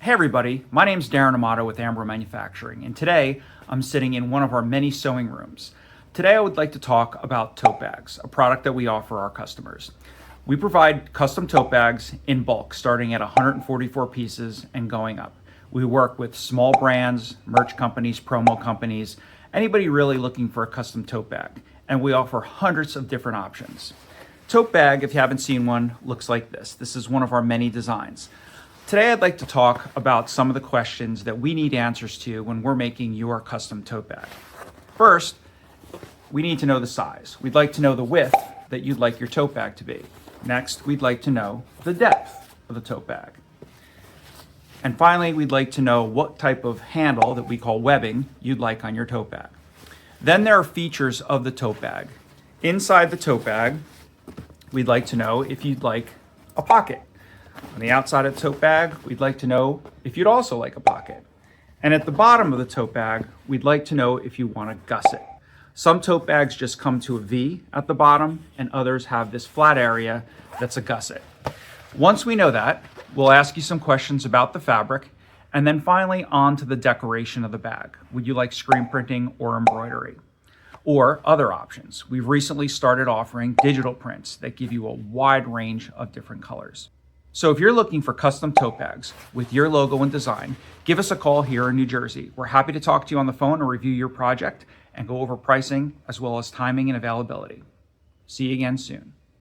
Hey everybody, my name's Darren Amato with AMBRO Manufacturing, and today I'm sitting in one of our many sewing rooms. Today I would like to talk about tote bags, a product that we offer our customers. We provide custom tote bags in bulk, starting at 144 pieces and going up. We work with small brands, merch companies, promo companies, anybody really looking for a custom tote bag, and we offer hundreds of different options. Tote bag, if you haven't seen one, looks like this. This is one of our many designs. Today, I'd like to talk about some of the questions that we need answers to when we're making your custom tote bag. First, we need to know the size. We'd like to know the width that you'd like your tote bag to be. Next, we'd like to know the depth of the tote bag. And finally, we'd like to know what type of handle that we call webbing you'd like on your tote bag. Then there are features of the tote bag. Inside the tote bag, we'd like to know if you'd like a pocket. On the outside of the tote bag, we'd like to know if you'd also like a pocket. And at the bottom of the tote bag, we'd like to know if you want a gusset. Some tote bags just come to a V at the bottom, and others have this flat area that's a gusset. Once we know that, we'll ask you some questions about the fabric, and then finally on to the decoration of the bag. Would you like screen printing or embroidery? Or other options. We've recently started offering digital prints that give you a wide range of different colors. So if you're looking for custom tote bags with your logo and design, give us a call here in New Jersey. We're happy to talk to you on the phone or review your project and go over pricing as well as timing and availability. See you again soon.